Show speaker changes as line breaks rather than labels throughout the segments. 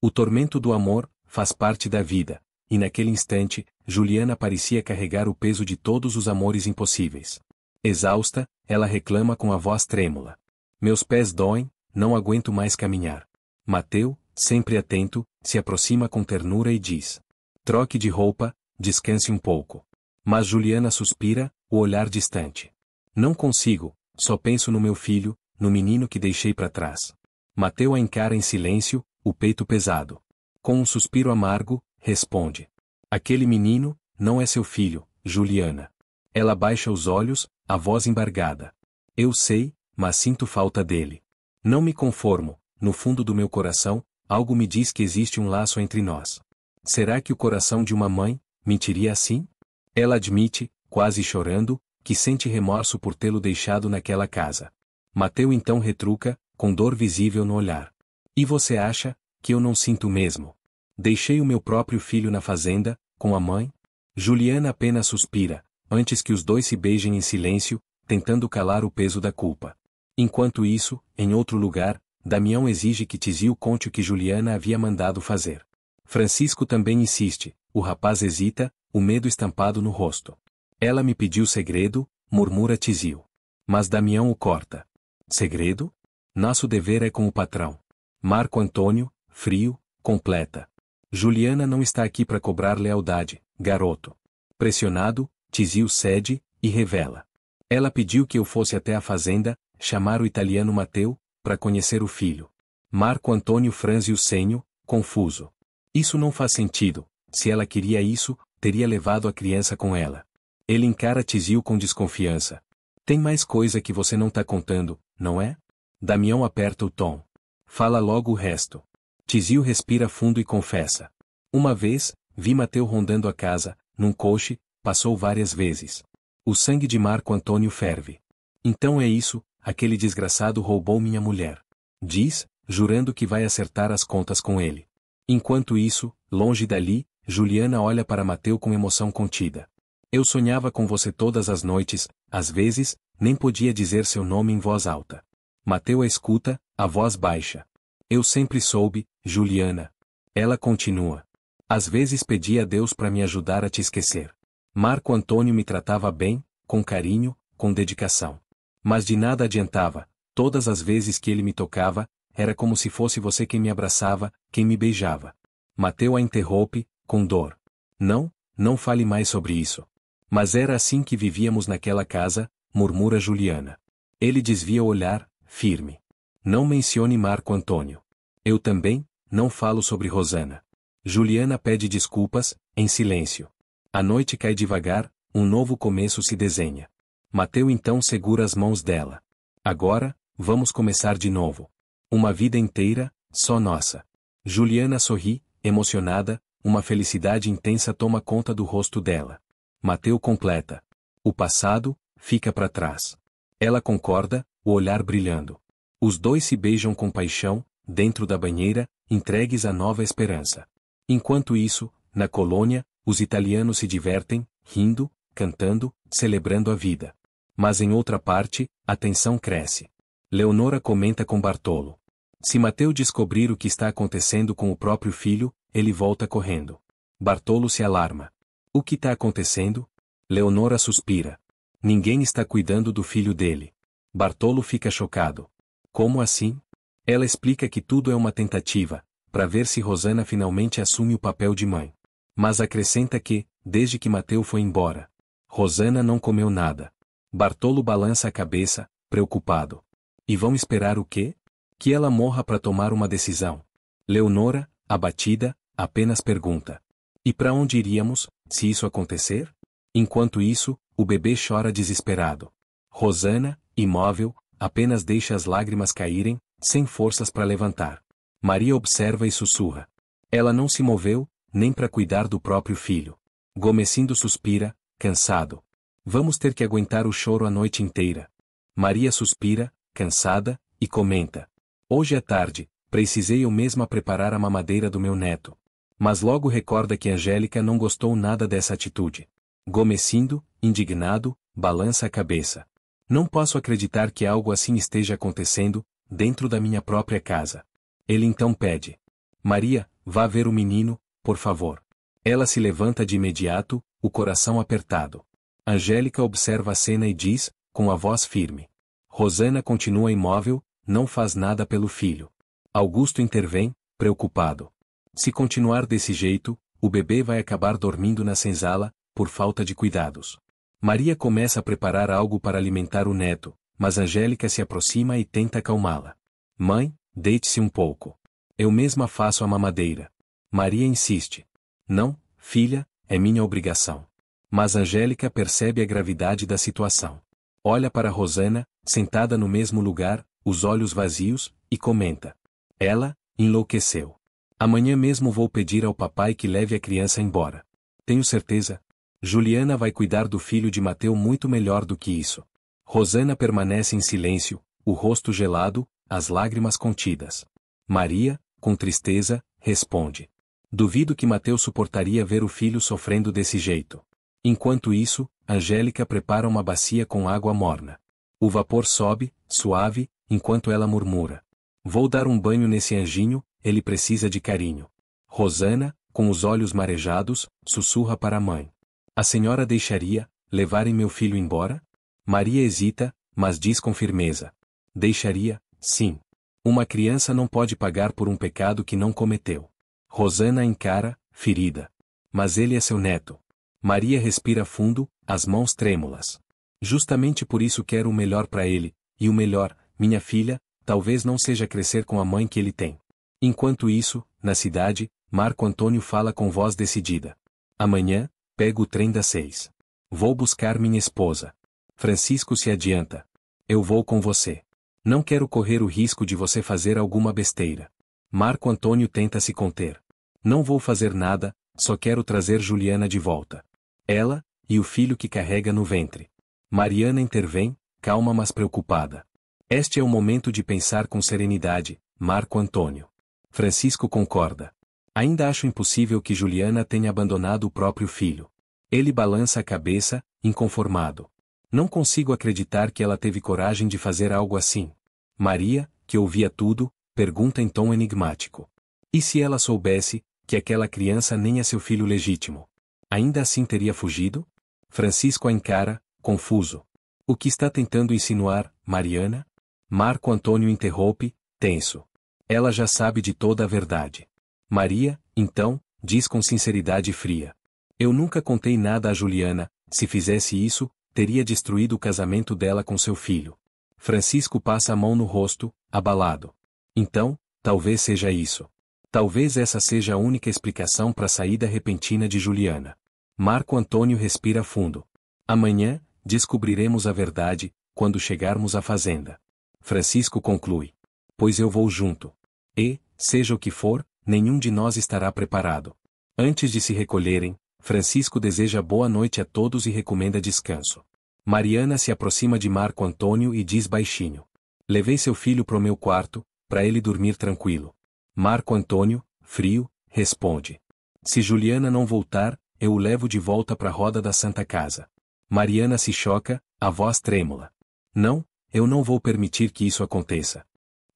O tormento do amor faz parte da vida, e naquele instante, Juliana parecia carregar o peso de todos os amores impossíveis. Exausta, ela reclama com a voz trêmula. Meus pés doem, não aguento mais caminhar. Mateu, sempre atento, se aproxima com ternura e diz: troque de roupa, descanse um pouco. Mas Juliana suspira, o olhar distante. Não consigo, só penso no meu filho, no menino que deixei para trás. Mateu a encara em silêncio, o peito pesado. Com um suspiro amargo, responde: aquele menino, não é seu filho, Juliana. Ela baixa os olhos, a voz embargada. Eu sei, mas sinto falta dele. Não me conformo, no fundo do meu coração, algo me diz que existe um laço entre nós. Será que o coração de uma mãe mentiria assim? Ela admite, quase chorando, que sente remorso por tê-lo deixado naquela casa. Mateu então retruca, com dor visível no olhar. E você acha que eu não sinto mesmo? Deixei o meu próprio filho na fazenda, com a mãe? Juliana apenas suspira, antes que os dois se beijem em silêncio, tentando calar o peso da culpa. Enquanto isso, em outro lugar, Damião exige que Tizio conte o que Juliana havia mandado fazer. Francisco também insiste, o rapaz hesita, o medo estampado no rosto. Ela me pediu segredo, murmura Tizio. Mas Damião o corta. Segredo? Nosso dever é com o patrão. Marco Antônio, frio, completa. Juliana não está aqui para cobrar lealdade, garoto. Pressionado, Tizio cede, e revela. Ela pediu que eu fosse até a fazenda, chamar o italiano Mateu, para conhecer o filho. Marco Antônio franze o senho, confuso. Isso não faz sentido, se ela queria isso, teria levado a criança com ela. Ele encara Tizio com desconfiança. Tem mais coisa que você não tá contando, não é? Damião aperta o tom. Fala logo o resto. Tizio respira fundo e confessa. Uma vez, vi Mateu rondando a casa, num coche, passou várias vezes. O sangue de Marco Antônio ferve. Então é isso, aquele desgraçado roubou minha mulher. Diz, jurando que vai acertar as contas com ele. Enquanto isso, longe dali, Juliana olha para Mateu com emoção contida. Eu sonhava com você todas as noites, às vezes, nem podia dizer seu nome em voz alta. Mateu a escuta, a voz baixa. Eu sempre soube, Juliana. Ela continua. Às vezes pedi a Deus para me ajudar a te esquecer. Marco Antônio me tratava bem, com carinho, com dedicação. Mas de nada adiantava, todas as vezes que ele me tocava, era como se fosse você quem me abraçava, quem me beijava. Mateu a interrompe, com dor. Não, não fale mais sobre isso. Mas era assim que vivíamos naquela casa, murmura Juliana. Ele desvia o olhar, firme. Não mencione Marco Antônio. Eu também, não falo sobre Rosana. Juliana pede desculpas, em silêncio. A noite cai devagar, um novo começo se desenha. Mateu então segura as mãos dela. Agora, vamos começar de novo. Uma vida inteira, só nossa. Juliana sorri, emocionada, uma felicidade intensa toma conta do rosto dela. Mateu completa. O passado, fica para trás. Ela concorda, o olhar brilhando. Os dois se beijam com paixão, dentro da banheira, entregues à nova esperança. Enquanto isso, na colônia, os italianos se divertem, rindo, cantando, celebrando a vida. Mas em outra parte, a tensão cresce. Leonora comenta com Bartolo. Se Mateu descobrir o que está acontecendo com o próprio filho, ele volta correndo. Bartolo se alarma. O que está acontecendo? Leonora suspira. Ninguém está cuidando do filho dele. Bartolo fica chocado. Como assim? Ela explica que tudo é uma tentativa, para ver se Rosana finalmente assume o papel de mãe. Mas acrescenta que, desde que Mateu foi embora, Rosana não comeu nada. Bartolo balança a cabeça, preocupado. E vão esperar o quê? Que ela morra para tomar uma decisão. Leonora, abatida, apenas pergunta. E para onde iríamos, se isso acontecer? Enquanto isso, o bebê chora desesperado. Rosana, imóvel, apenas deixa as lágrimas caírem, sem forças para levantar. Maria observa e sussurra. Ela não se moveu, nem para cuidar do próprio filho. Gomecindo suspira, cansado. Vamos ter que aguentar o choro a noite inteira. Maria suspira, cansada, e comenta. Hoje é tarde, precisei eu mesma preparar a mamadeira do meu neto. Mas logo recorda que Angélica não gostou nada dessa atitude. Gomecindo, indignado, balança a cabeça. Não posso acreditar que algo assim esteja acontecendo, dentro da minha própria casa. Ele então pede. Maria, vá ver o menino, por favor. Ela se levanta de imediato, o coração apertado. Angélica observa a cena e diz, com a voz firme. Rosana continua imóvel, não faz nada pelo filho. Augusto intervém, preocupado. Se continuar desse jeito, o bebê vai acabar dormindo na senzala, por falta de cuidados. Maria começa a preparar algo para alimentar o neto, mas Angélica se aproxima e tenta acalmá-la. Mãe, deite-se um pouco. Eu mesma faço a mamadeira. Maria insiste. Não, filha, é minha obrigação. Mas Angélica percebe a gravidade da situação. Olha para Rosana, sentada no mesmo lugar, os olhos vazios, e comenta. Ela, enlouqueceu. Amanhã mesmo vou pedir ao papai que leve a criança embora. Tenho certeza. Juliana vai cuidar do filho de Mateu muito melhor do que isso. Rosana permanece em silêncio, o rosto gelado, as lágrimas contidas. Maria, com tristeza, responde. Duvido que Mateu suportaria ver o filho sofrendo desse jeito. Enquanto isso, Angélica prepara uma bacia com água morna. O vapor sobe, suave, enquanto ela murmura. Vou dar um banho nesse anjinho, ele precisa de carinho. Rosana, com os olhos marejados, sussurra para a mãe. A senhora deixaria levarem meu filho embora? Maria hesita, mas diz com firmeza. Deixaria, sim. Uma criança não pode pagar por um pecado que não cometeu. Rosana encara, ferida. Mas ele é seu neto. Maria respira fundo, as mãos trêmulas. Justamente por isso quero o melhor para ele, e o melhor, minha filha, talvez não seja crescer com a mãe que ele tem. Enquanto isso, na cidade, Marco Antônio fala com voz decidida. Amanhã, pego o trem das 6. Vou buscar minha esposa. Francisco se adianta. Eu vou com você. Não quero correr o risco de você fazer alguma besteira. Marco Antônio tenta se conter. Não vou fazer nada, só quero trazer Juliana de volta. Ela, e o filho que carrega no ventre. Mariana intervém, calma mas preocupada. Este é o momento de pensar com serenidade, Marco Antônio. Francisco concorda. Ainda acho impossível que Juliana tenha abandonado o próprio filho. Ele balança a cabeça, inconformado. Não consigo acreditar que ela teve coragem de fazer algo assim. Maria, que ouvia tudo, pergunta em tom enigmático. E se ela soubesse que aquela criança nem é seu filho legítimo? Ainda assim teria fugido? Francisco a encara, confuso. O que está tentando insinuar, Mariana? Marco Antônio interrompe, tenso. Ela já sabe de toda a verdade. Maria, então, diz com sinceridade fria. Eu nunca contei nada a Juliana, se fizesse isso, teria destruído o casamento dela com seu filho. Francisco passa a mão no rosto, abalado. Então, talvez seja isso. Talvez essa seja a única explicação para a saída repentina de Juliana. Marco Antônio respira fundo. Amanhã, descobriremos a verdade, quando chegarmos à fazenda. Francisco conclui. Pois eu vou junto. E, seja o que for, nenhum de nós estará preparado. Antes de se recolherem, Francisco deseja boa noite a todos e recomenda descanso. Mariana se aproxima de Marco Antônio e diz baixinho. Levei seu filho pro meu quarto, para ele dormir tranquilo. Marco Antônio, frio, responde. Se Juliana não voltar, eu o levo de volta para a roda da Santa Casa. Mariana se choca, a voz trêmula. Não, eu não vou permitir que isso aconteça.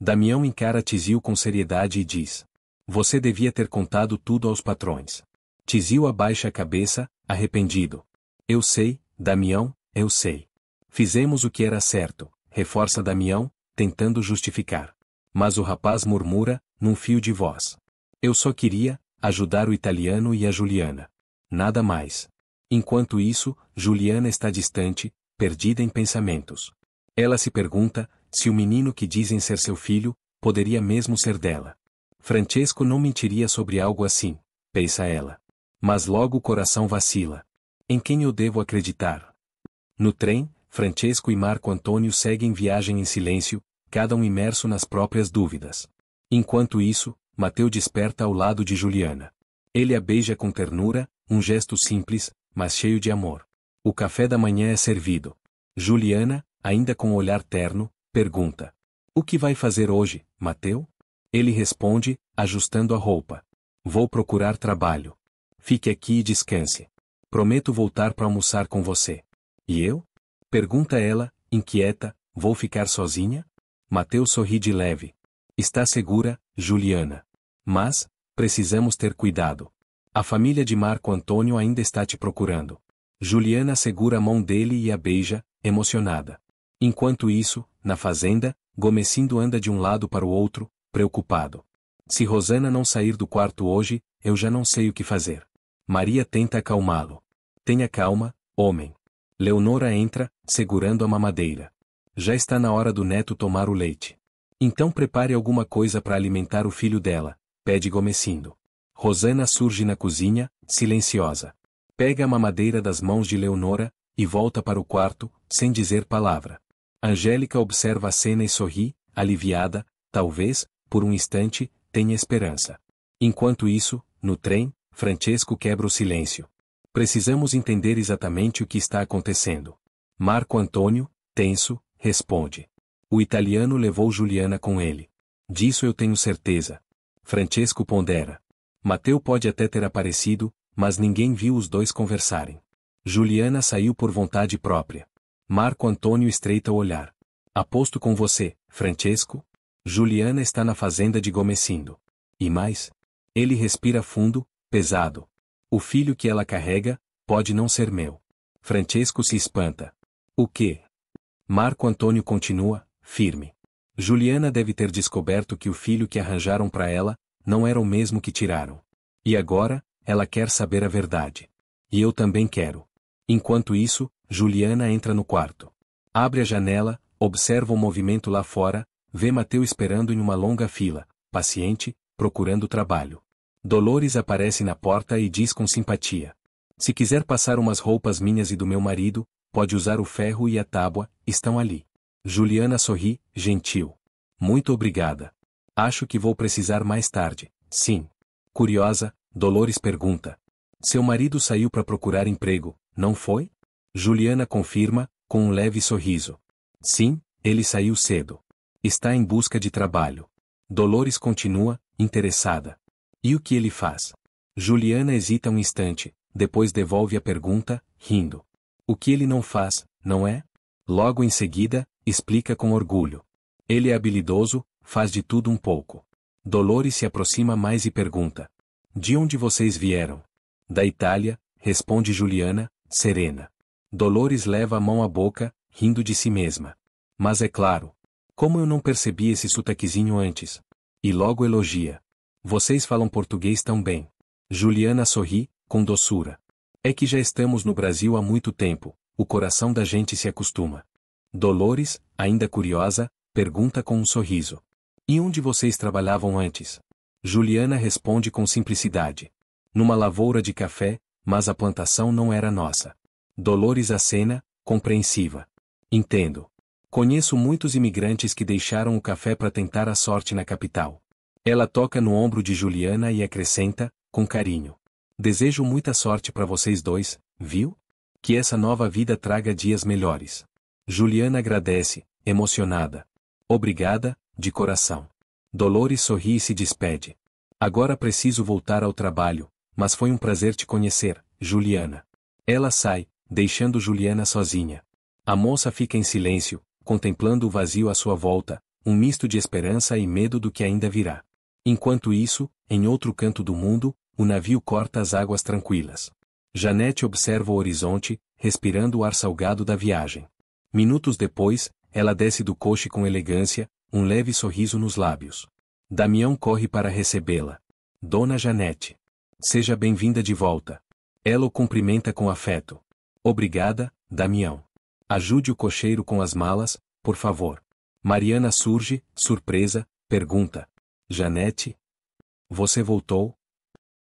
Damião encara Tizio com seriedade e diz. Você devia ter contado tudo aos patrões. Tizio abaixa a cabeça, arrependido. Eu sei, Damião, eu sei. Fizemos o que era certo, reforça Damião, tentando justificar. Mas o rapaz murmura, num fio de voz. Eu só queria ajudar o italiano e a Juliana. Nada mais. Enquanto isso, Juliana está distante, perdida em pensamentos. Ela se pergunta se o menino que dizem ser seu filho poderia mesmo ser dela. Francesco não mentiria sobre algo assim, pensa ela. Mas logo o coração vacila. Em quem eu devo acreditar? No trem, Francesco e Marco Antônio seguem viagem em silêncio, cada um imerso nas próprias dúvidas. Enquanto isso, Mateu desperta ao lado de Juliana. Ele a beija com ternura, um gesto simples, mas cheio de amor. O café da manhã é servido. Juliana, ainda com o olhar terno, pergunta. O que vai fazer hoje, Mateu? Ele responde, ajustando a roupa. Vou procurar trabalho. Fique aqui e descanse. Prometo voltar para almoçar com você. E eu? Pergunta ela, inquieta, vou ficar sozinha? Mateu sorri de leve. Está segura, Juliana. Mas, Precisamos ter cuidado. A família de Marco Antônio ainda está te procurando. Juliana segura a mão dele e a beija, emocionada. Enquanto isso, na fazenda, Gomesindo anda de um lado para o outro, preocupado. Se Rosana não sair do quarto hoje, eu já não sei o que fazer. Maria tenta acalmá-lo. Tenha calma, homem. Leonora entra, segurando a mamadeira. Já está na hora do neto tomar o leite. Então prepare alguma coisa para alimentar o filho dela, pede Gomesindo. Rosana surge na cozinha, silenciosa. Pega a mamadeira das mãos de Leonora, e volta para o quarto, sem dizer palavra. Angélica observa a cena e sorri, aliviada, talvez, por um instante, tenha esperança. Enquanto isso, no trem, Francesco quebra o silêncio. Precisamos entender exatamente o que está acontecendo. Marco Antônio, tenso, responde. O italiano levou Juliana com ele. Disso eu tenho certeza. Francesco pondera. Mateu pode até ter aparecido, mas ninguém viu os dois conversarem. Juliana saiu por vontade própria. Marco Antônio estreita o olhar. Aposto com você, Francesco? Juliana está na fazenda de Gomesindo. E mais? Ele respira fundo, pesado. O filho que ela carrega, pode não ser meu. Francesco se espanta. O quê? Marco Antônio continua, firme. Juliana deve ter descoberto que o filho que arranjaram para ela, não era o mesmo que tiraram. E agora, ela quer saber a verdade. E eu também quero. Enquanto isso, Juliana entra no quarto. Abre a janela, observa o movimento lá fora, vê Mateu esperando em uma longa fila, paciente, procurando trabalho. Dolores aparece na porta e diz com simpatia. Se quiser passar umas roupas minhas e do meu marido, pode usar o ferro e a tábua, estão ali. Juliana sorri, gentil. Muito obrigada. Acho que vou precisar mais tarde. Sim. Curiosa, Dolores pergunta. Seu marido saiu para procurar emprego, não foi? Juliana confirma, com um leve sorriso. Sim, ele saiu cedo. Está em busca de trabalho. Dolores continua, interessada. E o que ele faz? Juliana hesita um instante, depois devolve a pergunta, rindo. O que ele não faz, não é? Logo em seguida, explica com orgulho. Ele é habilidoso, faz de tudo um pouco. Dolores se aproxima mais e pergunta. De onde vocês vieram? Da Itália, responde Juliana, serena. Dolores leva a mão à boca, rindo de si mesma. Mas é claro. Como eu não percebi esse sotaquezinho antes? E logo elogia. Vocês falam português tão bem. Juliana sorri, com doçura. É que já estamos no Brasil há muito tempo, o coração da gente se acostuma. Dolores, ainda curiosa, pergunta com um sorriso. E onde vocês trabalhavam antes? Juliana responde com simplicidade. Numa lavoura de café, mas a plantação não era nossa. Dolores acena, compreensiva. Entendo. Conheço muitos imigrantes que deixaram o café para tentar a sorte na capital. Ela toca no ombro de Juliana e acrescenta, com carinho. Desejo muita sorte para vocês dois, viu? Que essa nova vida traga dias melhores. Juliana agradece, emocionada. Obrigada, de coração. Dolores sorri e se despede. Agora preciso voltar ao trabalho, mas foi um prazer te conhecer, Juliana. Ela sai, deixando Juliana sozinha. A moça fica em silêncio, contemplando o vazio à sua volta, um misto de esperança e medo do que ainda virá. Enquanto isso, em outro canto do mundo, o navio corta as águas tranquilas. Janete observa o horizonte, respirando o ar salgado da viagem. Minutos depois, ela desce do coche com elegância, um leve sorriso nos lábios. Damião corre para recebê-la. Dona Janete. Seja bem-vinda de volta. Ela o cumprimenta com afeto. Obrigada, Damião. Ajude o cocheiro com as malas, por favor. Mariana surge, surpresa, pergunta. Janete? Você voltou?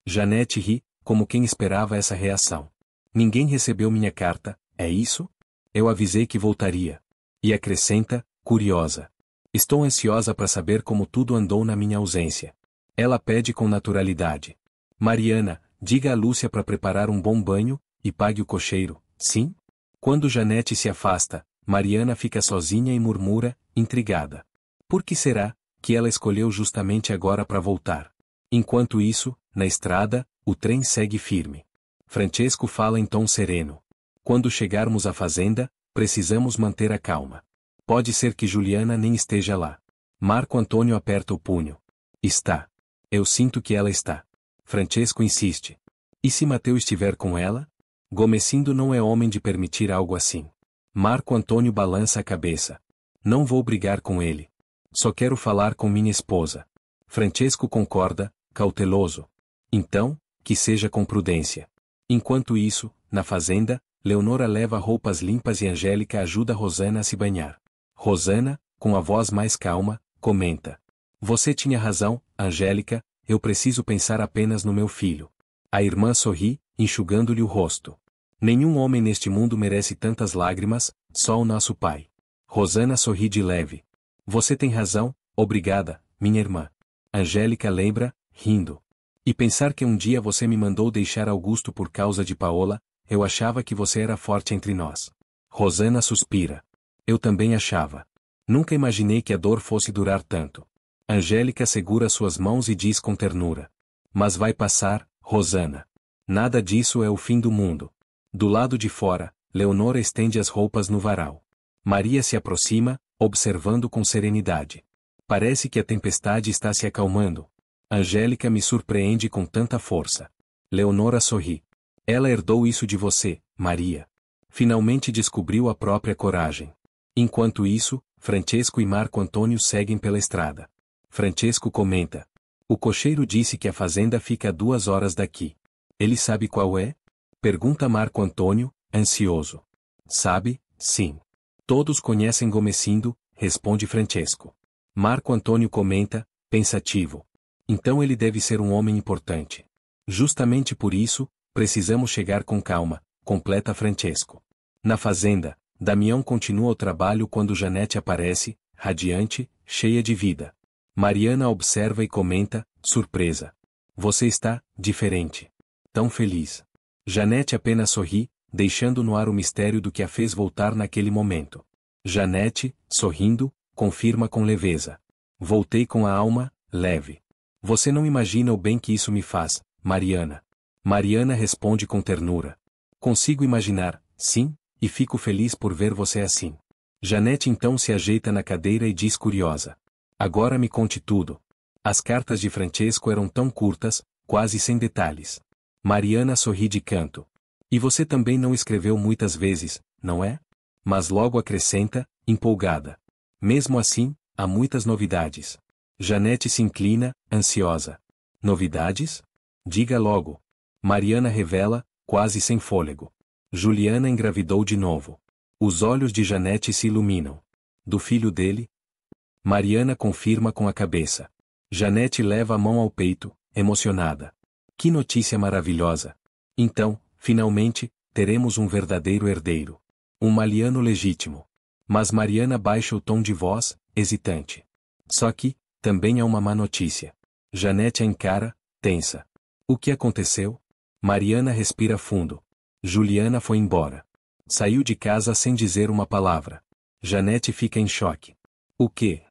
Janete ri, como quem esperava essa reação. Ninguém recebeu minha carta, é isso? Eu avisei que voltaria. E acrescenta, curiosa. Estou ansiosa para saber como tudo andou na minha ausência. Ela pede com naturalidade. Mariana, diga a Lúcia para preparar um bom banho, e pague o cocheiro, sim? Quando Janete se afasta, Mariana fica sozinha e murmura, intrigada. Por que será que ela escolheu justamente agora para voltar? Enquanto isso, na estrada, o trem segue firme. Francesco fala em tom sereno. Quando chegarmos à fazenda, precisamos manter a calma. Pode ser que Juliana nem esteja lá. Marco Antônio aperta o punho. Está. Eu sinto que ela está. Francesco insiste. E se Mateu estiver com ela? Gomesindo não é homem de permitir algo assim. Marco Antônio balança a cabeça. Não vou brigar com ele. Só quero falar com minha esposa. Francesco concorda, cauteloso. Então, que seja com prudência. Enquanto isso, na fazenda, Leonora leva roupas limpas e Angélica ajuda Rosana a se banhar. Rosana, com a voz mais calma, comenta. Você tinha razão, Angélica, eu preciso pensar apenas no meu filho. A irmã sorri, enxugando-lhe o rosto. Nenhum homem neste mundo merece tantas lágrimas, só o nosso pai. Rosana sorri de leve. Você tem razão, obrigada, minha irmã. Angélica lembra, rindo. E pensar que um dia você me mandou deixar Augusto por causa de Paola, eu achava que você era forte entre nós. Rosana suspira. Eu também achava. Nunca imaginei que a dor fosse durar tanto. Angélica segura suas mãos e diz com ternura. Mas vai passar, Rosana. Nada disso é o fim do mundo. Do lado de fora, Leonora estende as roupas no varal. Maria se aproxima, observando com serenidade. Parece que a tempestade está se acalmando. Angélica me surpreende com tanta força. Leonora sorri. Ela herdou isso de você, Maria. Finalmente descobriu a própria coragem. Enquanto isso, Francesco e Marco Antônio seguem pela estrada. Francesco comenta. O cocheiro disse que a fazenda fica a 2 horas daqui. Ele sabe qual é? Pergunta Marco Antônio, ansioso. Sabe, sim. Todos conhecem Gomesindo, responde Francesco. Marco Antônio comenta, pensativo. Então ele deve ser um homem importante. Justamente por isso, precisamos chegar com calma, completa Francesco. Na fazenda, Damião continua o trabalho quando Janete aparece, radiante, cheia de vida. Mariana observa e comenta, surpresa. Você está, diferente. Tão feliz. Janete apenas sorri, deixando no ar o mistério do que a fez voltar naquele momento. Janete, sorrindo, confirma com leveza. Voltei com a alma, leve. Você não imagina o bem que isso me faz, Mariana. Mariana responde com ternura. Consigo imaginar, sim, e fico feliz por ver você assim. Janete então se ajeita na cadeira e diz curiosa. Agora me conte tudo. As cartas de Francesco eram tão curtas, quase sem detalhes. Mariana sorri de canto. E você também não escreveu muitas vezes, não é? Mas logo acrescenta, empolgada. Mesmo assim, há muitas novidades. Janete se inclina, ansiosa. Novidades? Diga logo. Mariana revela, quase sem fôlego. Juliana engravidou de novo. Os olhos de Janete se iluminam. Do filho dele? Mariana confirma com a cabeça. Janete leva a mão ao peito, emocionada. Que notícia maravilhosa! Então, finalmente, teremos um verdadeiro herdeiro. Um maliano legítimo. Mas Mariana baixa o tom de voz, hesitante. Só que, também há uma má notícia. Janete a encara, tensa. O que aconteceu? Mariana respira fundo. Juliana foi embora. Saiu de casa sem dizer uma palavra. Janete fica em choque. O quê?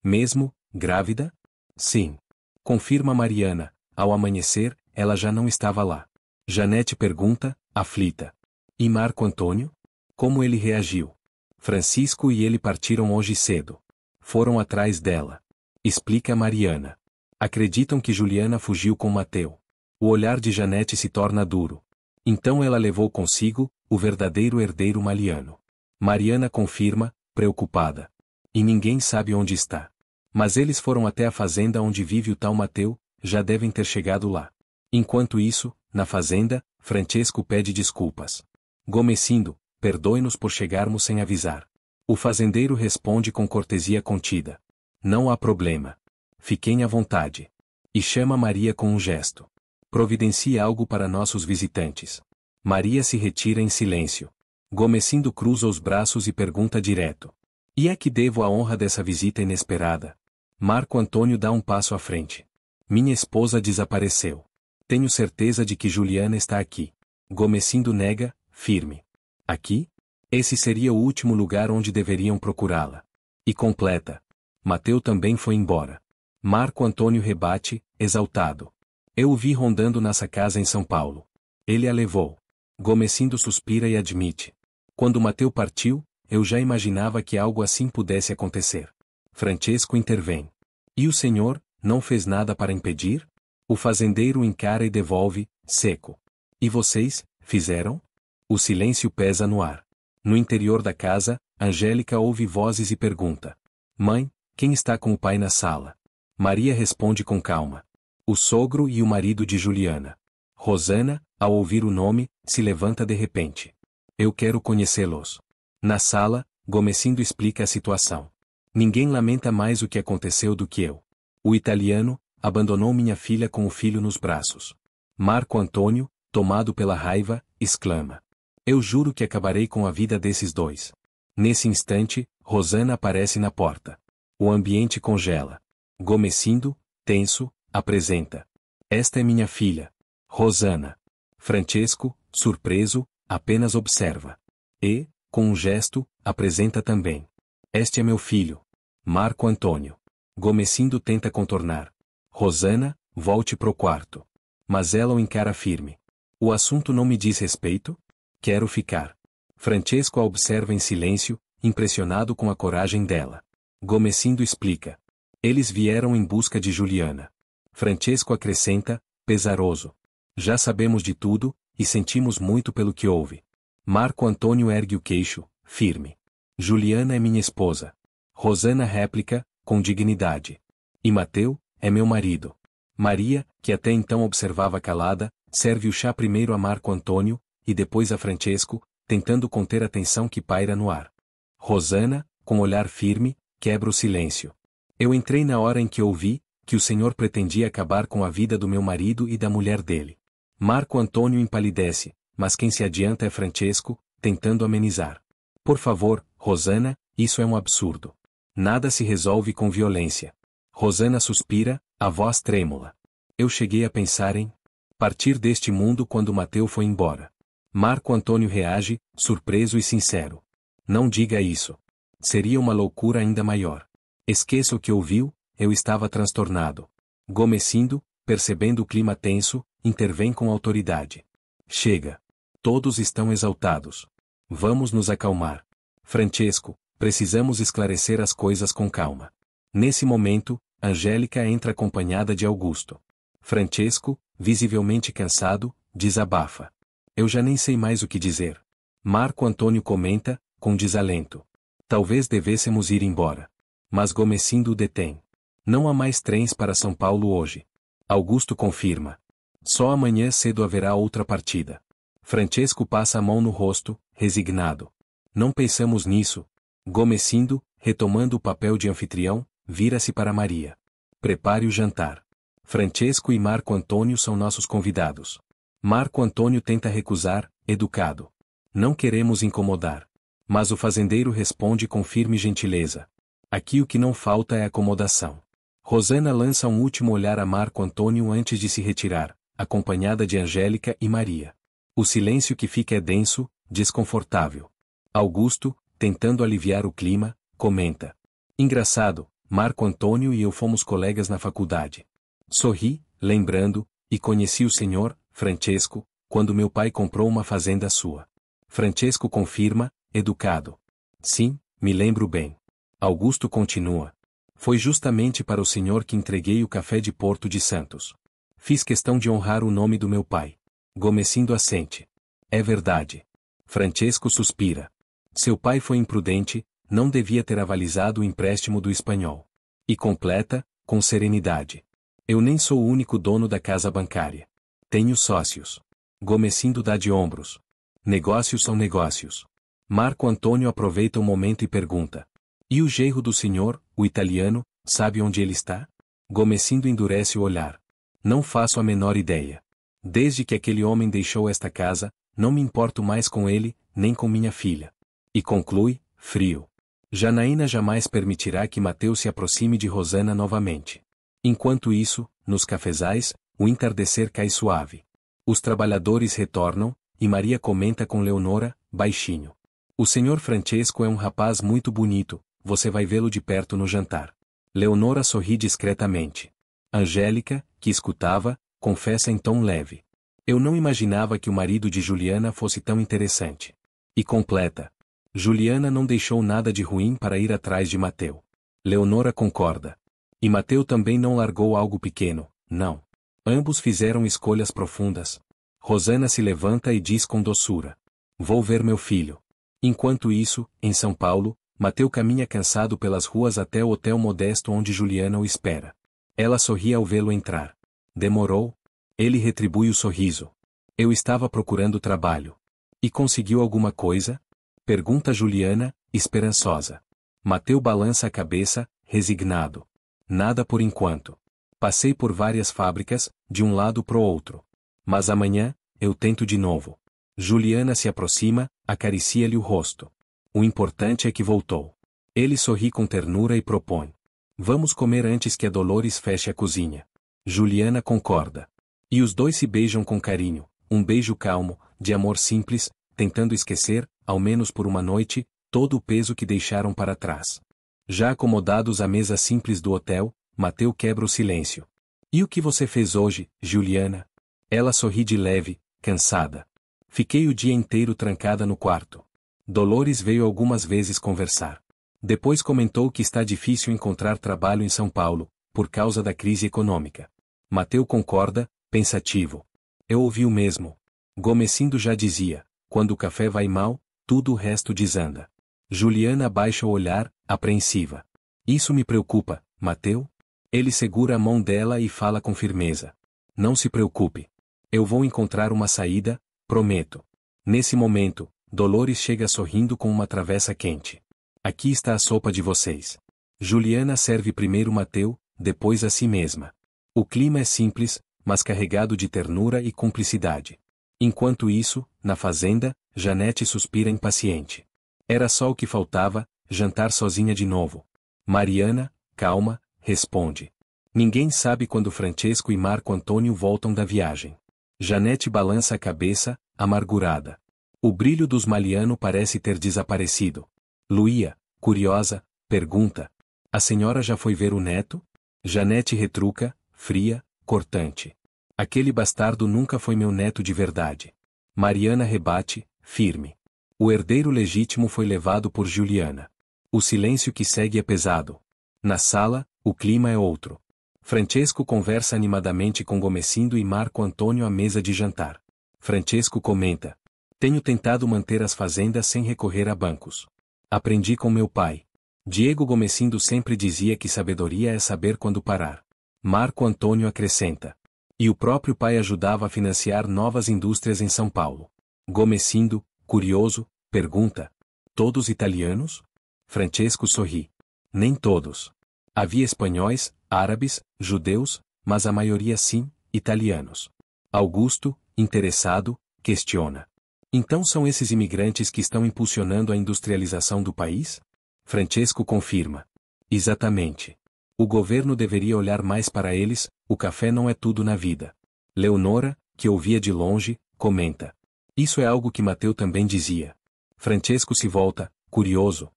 Mesmo, grávida? Sim. Confirma Mariana. Ao amanhecer, ela já não estava lá. Janete pergunta, aflita. E Marco Antônio? Como ele reagiu? Francisco e ele partiram hoje cedo. Foram atrás dela. Explica Mariana. Acreditam que Juliana fugiu com Mateu. O olhar de Janete se torna duro. Então ela levou consigo, o verdadeiro herdeiro maliano. Mariana confirma, preocupada. E ninguém sabe onde está. Mas eles foram até a fazenda onde vive o tal Mateu, já devem ter chegado lá. Enquanto isso, na fazenda, Francesco pede desculpas. Gomesindo, perdoe-nos por chegarmos sem avisar. O fazendeiro responde com cortesia contida. Não há problema. Fiquem à vontade. E chama Maria com um gesto. Providencie algo para nossos visitantes. Maria se retira em silêncio. Gomesindo cruza os braços e pergunta direto. E é que devo a honra dessa visita inesperada? Marco Antônio dá um passo à frente. Minha esposa desapareceu. Tenho certeza de que Juliana está aqui. Gomesindo nega, firme. Aqui? Esse seria o último lugar onde deveriam procurá-la. E completa. Mateu também foi embora. Marco Antônio rebate, exaltado. Eu o vi rondando nessa casa em São Paulo. Ele a levou. Gomesindo suspira e admite. Quando Mateu partiu, eu já imaginava que algo assim pudesse acontecer. Francesco intervém. E o senhor, não fez nada para impedir? O fazendeiro encara e devolve, seco. E vocês, fizeram? O silêncio pesa no ar. No interior da casa, Angélica ouve vozes e pergunta: Mãe, quem está com o pai na sala? Maria responde com calma: o sogro e o marido de Juliana. Rosana, ao ouvir o nome, se levanta de repente. Eu quero conhecê-los. Na sala, Gomesindo explica a situação. Ninguém lamenta mais o que aconteceu do que eu. O italiano abandonou minha filha com o filho nos braços. Marco Antônio, tomado pela raiva, exclama: eu juro que acabarei com a vida desses dois. Nesse instante, Rosana aparece na porta. O ambiente congela. Gomesindo, tenso, apresenta: esta é minha filha. Rosana. Francesco, surpreso, apenas observa. E, com um gesto, apresenta também: este é meu filho. Marco Antônio. Gomesindo tenta contornar. Rosana, volte pro quarto. Mas ela o encara firme. O assunto não me diz respeito? Quero ficar. Francesco a observa em silêncio, impressionado com a coragem dela. Gomesindo explica: eles vieram em busca de Juliana. Francesco acrescenta, pesaroso: já sabemos de tudo, e sentimos muito pelo que houve. Marco Antônio ergue o queixo, firme: Juliana é minha esposa. Rosana réplica, com dignidade: e Mateu, é meu marido. Maria, que até então observava calada, serve o chá primeiro a Marco Antônio, e depois a Francesco, tentando conter a tensão que paira no ar. Rosana, com olhar firme, quebra o silêncio. Eu entrei na hora em que ouvi que o senhor pretendia acabar com a vida do meu marido e da mulher dele. Marco Antônio empalidece, mas quem se adianta é Francesco, tentando amenizar. Por favor, Rosana, isso é um absurdo. Nada se resolve com violência. Rosana suspira, a voz trêmula. Eu cheguei a pensar em partir deste mundo quando Mateu foi embora. Marco Antônio reage, surpreso e sincero. Não diga isso. Seria uma loucura ainda maior. Esqueça o que ouviu, eu estava transtornado. Gomesindo, percebendo o clima tenso, intervém com autoridade. Chega. Todos estão exaltados. Vamos nos acalmar. Francesco, precisamos esclarecer as coisas com calma. Nesse momento, Angélica entra acompanhada de Augusto. Francesco, visivelmente cansado, desabafa. Eu já nem sei mais o que dizer. Marco Antônio comenta, com desalento: talvez devêssemos ir embora. Mas Gomesindo o detém. Não há mais trens para São Paulo hoje. Augusto confirma: só amanhã cedo haverá outra partida. Francesco passa a mão no rosto, resignado. Não pensamos nisso. Gomesindo, retomando o papel de anfitrião, vira-se para Maria. Prepare o jantar. Francesco e Marco Antônio são nossos convidados. Marco Antônio tenta recusar, educado: não queremos incomodar. Mas o fazendeiro responde com firme gentileza: aqui o que não falta é acomodação. Rosana lança um último olhar a Marco Antônio antes de se retirar, acompanhada de Angélica e Maria. O silêncio que fica é denso, desconfortável. Augusto, tentando aliviar o clima, comenta: engraçado, Marco Antônio e eu fomos colegas na faculdade. Sorri, lembrando: e conheci o senhor, Francesco, quando meu pai comprou uma fazenda sua. Francesco confirma, educado: sim, me lembro bem. Augusto continua: foi justamente para o senhor que entreguei o café de Porto de Santos. Fiz questão de honrar o nome do meu pai. Gomesindo assente: é verdade. Francesco suspira: seu pai foi imprudente, não devia ter avalizado o empréstimo do espanhol. E completa, com serenidade: eu nem sou o único dono da casa bancária. Tenho sócios. Gomesindo dá de ombros: negócios são negócios. Marco Antônio aproveita o momento e pergunta: e o genro do senhor, o italiano, sabe onde ele está? Gomesindo endurece o olhar: não faço a menor ideia. Desde que aquele homem deixou esta casa, não me importo mais com ele, nem com minha filha. E conclui, frio: Janaína jamais permitirá que Mateu se aproxime de Rosana novamente. Enquanto isso, nos cafezais, o entardecer cai suave. Os trabalhadores retornam, e Maria comenta com Leonora, baixinho: o senhor Francesco é um rapaz muito bonito, você vai vê-lo de perto no jantar. Leonora sorri discretamente. Angélica, que escutava, confessa em tom leve: eu não imaginava que o marido de Juliana fosse tão interessante. E completa: Juliana não deixou nada de ruim para ir atrás de Mateu. Leonora concorda: e Mateu também não largou algo pequeno, não. Ambos fizeram escolhas profundas. Rosana se levanta e diz com doçura: vou ver meu filho. Enquanto isso, em São Paulo, Mateu caminha cansado pelas ruas até o hotel modesto onde Juliana o espera. Ela sorri ao vê-lo entrar. Demorou? Ele retribui o sorriso. Eu estava procurando trabalho. E conseguiu alguma coisa? Pergunta Juliana, esperançosa. Mateu balança a cabeça, resignado. Nada por enquanto. Passei por várias fábricas, de um lado pro outro. Mas amanhã, eu tento de novo. Juliana se aproxima, acaricia-lhe o rosto. O importante é que voltou. Ele sorri com ternura e propõe: vamos comer antes que a Dolores feche a cozinha. Juliana concorda. E os dois se beijam com carinho, um beijo calmo, de amor simples, tentando esquecer, ao menos por uma noite, todo o peso que deixaram para trás. Já acomodados à mesa simples do hotel, Mateu quebra o silêncio. E o que você fez hoje, Juliana? Ela sorri de leve, cansada. Fiquei o dia inteiro trancada no quarto. Dolores veio algumas vezes conversar. Depois comentou que está difícil encontrar trabalho em São Paulo, por causa da crise econômica. Mateu concorda, pensativo. Eu ouvi o mesmo. Gomesindo já dizia: quando o café vai mal, tudo o resto desanda. Juliana baixa o olhar, apreensiva. Isso me preocupa, Mateu? Ele segura a mão dela e fala com firmeza. Não se preocupe. Eu vou encontrar uma saída, prometo. Nesse momento, Dolores chega sorrindo com uma travessa quente. Aqui está a sopa de vocês. Juliana serve primeiro Mateu, depois a si mesma. O clima é simples, mas carregado de ternura e cumplicidade. Enquanto isso, na fazenda, Janete suspira impaciente. Era só o que faltava, jantar sozinha de novo. Mariana, calma, responde. Ninguém sabe quando Francesco e Marco Antônio voltam da viagem. Janete balança a cabeça, amargurada. O brilho dos Maliano parece ter desaparecido. Luía, curiosa, pergunta: a senhora já foi ver o neto? Janete retruca, fria, cortante. Aquele bastardo nunca foi meu neto de verdade. Mariana rebate, firme. O herdeiro legítimo foi levado por Juliana. O silêncio que segue é pesado. Na sala, o clima é outro. Francesco conversa animadamente com Gomesindo e Marco Antônio à mesa de jantar. Francesco comenta: tenho tentado manter as fazendas sem recorrer a bancos. Aprendi com meu pai. Diego Gomesindo sempre dizia que sabedoria é saber quando parar. Marco Antônio acrescenta: e o próprio pai ajudava a financiar novas indústrias em São Paulo. Gomesindo, curioso, pergunta: todos italianos? Francesco sorri. Nem todos. Havia espanhóis, árabes, judeus, mas a maioria sim, italianos. Augusto, interessado, questiona: então são esses imigrantes que estão impulsionando a industrialização do país? Francesco confirma: exatamente. O governo deveria olhar mais para eles, o café não é tudo na vida. Leonora, que ouvia de longe, comenta: isso é algo que Mateu também dizia. Francesco se volta, curioso.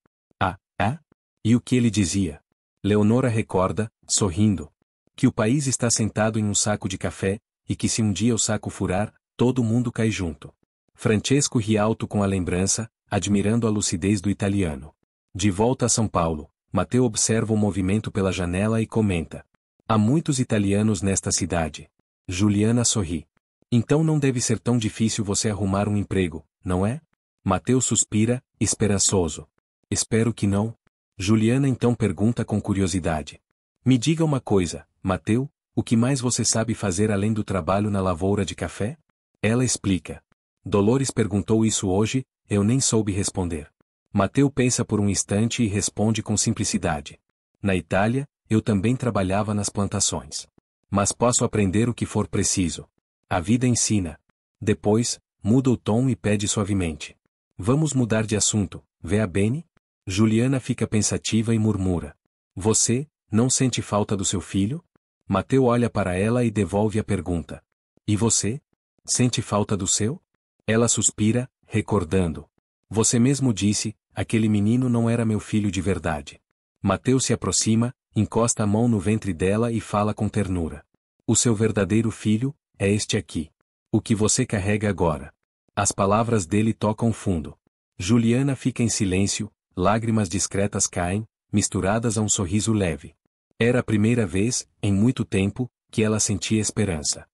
E o que ele dizia? Leonora recorda, sorrindo, que o país está sentado em um saco de café, e que se um dia o saco furar, todo mundo cai junto. Francesco ri alto com a lembrança, admirando a lucidez do italiano. De volta a São Paulo, Mateu observa o movimento pela janela e comenta: há muitos italianos nesta cidade. Juliana sorri. Então não deve ser tão difícil você arrumar um emprego, não é? Mateu suspira, esperançoso. Espero que não. Juliana então pergunta com curiosidade: me diga uma coisa, Mateu, o que mais você sabe fazer além do trabalho na lavoura de café? Ela explica. Dolores perguntou isso hoje, eu nem soube responder. Mateu pensa por um instante e responde com simplicidade: na Itália, eu também trabalhava nas plantações. Mas posso aprender o que for preciso. A vida ensina. Depois, muda o tom e pede suavemente: vamos mudar de assunto, vea bene? Juliana fica pensativa e murmura: você, não sente falta do seu filho? Mateu olha para ela e devolve a pergunta: e você? Sente falta do seu? Ela suspira, recordando: você mesmo disse, aquele menino não era meu filho de verdade. Mateu se aproxima, encosta a mão no ventre dela e fala com ternura: o seu verdadeiro filho, é este aqui. O que você carrega agora. As palavras dele tocam fundo. Juliana fica em silêncio, lágrimas discretas caem, misturadas a um sorriso leve. Era a primeira vez, em muito tempo, que ela sentia esperança.